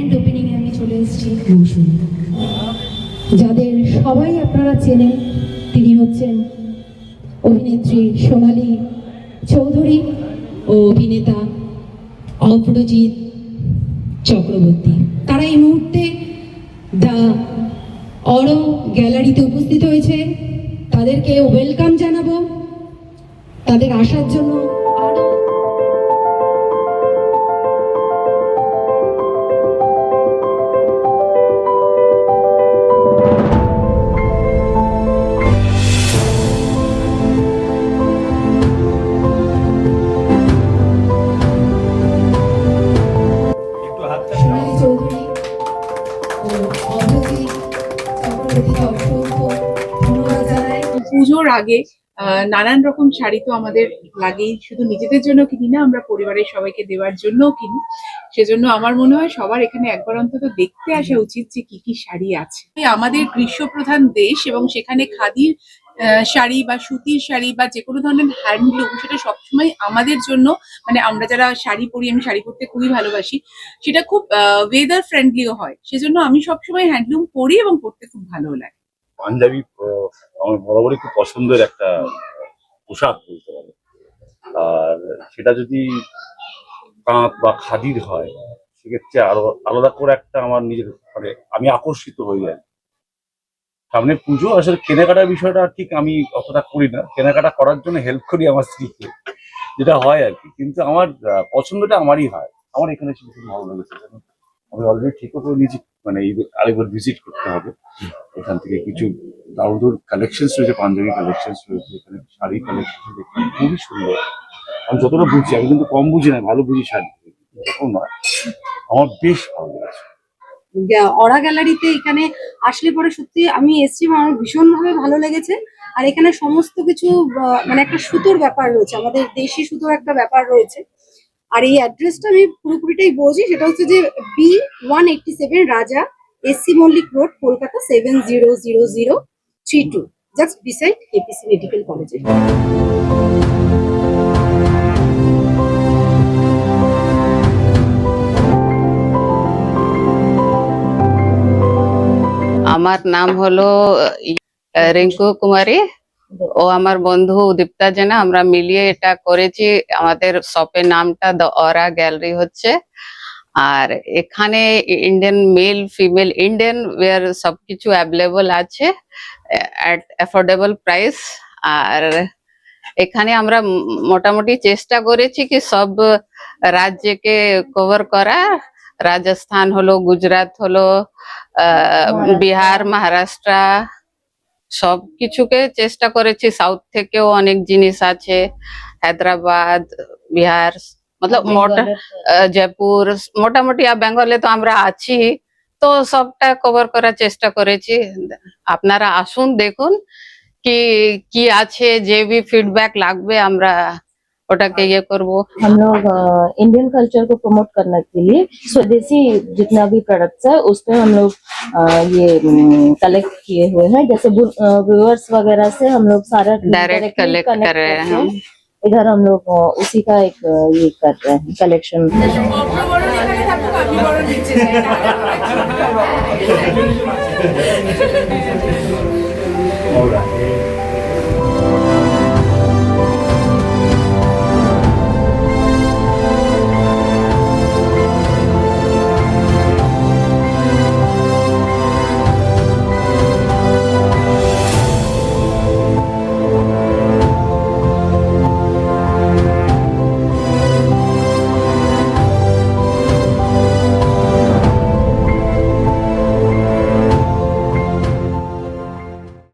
Grand opening এ আমি চলে এসেছি। যাদের সবাই আপনারা চেনেন, তিনি হচ্ছেন অভিনেত্রী সোনালী চৌধুরী ও অভিনেতা অপরাজিৎ চক্রবর্তী। তারা এই মুহূর্তে দ্য অরো গ্যালারিতে উপস্থিত হয়েছে। তাদেরকে ওয়েলকাম জানাবো, তাদের আসার জন্য আরো সোনালী চৌধুরী ও অপরাজিৎ চক্রবর্তীকে অসংখ্য ধন্যবাদ জানাই। পুজোর আগে নানান রকম শাড়ি তো আমাদের লাগেই, শুধু নিজেদের জন্য কিনি না, আমরা পরিবারের সবাইকে দেওয়ার জন্যও কিনি। সেজন্য আমার মনে হয় সবার এখানে একবার অন্তত দেখতে আসা উচিত যে কি কি শাড়ি আছে। আমাদের গ্রীষ্মপ্রধান দেশ এবং সেখানে খাদির শাড়ি বা সুতির শাড়ি বা যে কোনো ধরনের হ্যান্ডলুম, সেটা সবসময় আমাদের জন্য, মানে আমরা যারা শাড়ি পরি, আমি শাড়ি পরতে খুবই ভালোবাসি, সেটা খুব ওয়েদার ফ্রেন্ডলিও হয়। সেজন্য আমি সবসময় হ্যান্ডলুম পরি এবং পরতে খুব ভালো লাগে। পাঞ্জাবি আমার বরাবরই খুব পছন্দের একটা পোশাক বলতে পারে। আর সেটা যদি তাঁত বা খাদির হয়, সেক্ষেত্রে আরো আলাদা করে একটা আমার নিজের মানে আমি আকর্ষিত হয়ে যাই। সামনে পুজো, আসলে কেনাকাটার বিষয়টা ঠিক আমি অতটা করি না, কেনাকাটা করার জন্য হেল্প করি আমার স্ত্রীকে, যেটা হয় আর কি। কিন্তু আমার পছন্দটা আমারই হয়। আমার এখানে এসে খুব ভালো লেগেছে। আমি অলরেডি ঠিকও করে নিয়েছি, মানে আরেকবার ভিজিট করতে হবে। এখান থেকে কিছু দারুণ কালেকশনস রয়েছে, পাঞ্জাবি কালেকশনস রয়েছে, এখানে শাড়ি কালেকশন দেখলাম, খুবই সুন্দর। আমি যতটা বুঝছি, আমি কিন্তু কম বুঝি না, ভালো বুঝি শাড়ি, যখন নয় আমার বেশ ভালো লেগেছে। অরা গ্যালারিতে এখানে আসলে পরে সত্যি আমি এসছি, আমার ভীষণভাবে ভালো লেগেছে। আর এখানে সমস্ত কিছু মানে একটা সুতোর ব্যাপার রয়েছে, আমাদের দেশি সুতোর একটা ব্যাপার রয়েছে। আর এই অ্যাড্রেসটা আমি পুরোপুরিটাই বলছি, সেটা হচ্ছে যে B187 Raja, S C Mallick road, Kolkata 700032, just beside APC medical কলেজে। আমার নাম হলো রিঙ্কু কুমারী ও আমার বন্ধু দীপ্তা জেনা, আমরা মিলিয়ে এটা করেছি। আমাদের শপের নামটা দ্য অরা গ্যালারি হচ্ছে। আর এখানে Indian male female Indian wear সবকিছু অ্যাভেলেবল আছে অ্যাট অ্যাফোর্ডেবল প্রাইস। আর এখানে আমরা মোটামুটি চেষ্টা করেছি কি সব রাজ্যকে কভার করা। রাজস্থান হলো, গুজরাট হলো, বিহার, মহারাষ্ট্র, সব কিছুকে চেষ্টা করেছি। সাউথ থেকেও অনেক জিনিস আছে, হায়দ্রাবাদ, বিহার, মতলব জয়পুর, মোটামুটি বেঙ্গলে তো আমরা আছি, তো সবটা কভার করার চেষ্টা করেছি। আপনারা আসুন, দেখুন কি কি আছে, যে বি ফিডব্যাক লাগবে আমরা ওটাকে ইয়ে করবো। हम लोग इंडियन कल्चर को प्रमोट करने के लिए स्वदेशी जितना भी प्रोडक्ट्स है उस पे हम लोग ये कलेक्ट किए हुए हैं। जैसे व्यूअर्स वगैरह से हम लोग सारा डायरेक्ट कलेक्ट कर रहे हैं। इधर हम लोग उसी का एक ये कर रहे हैं कलेक्शन। All right.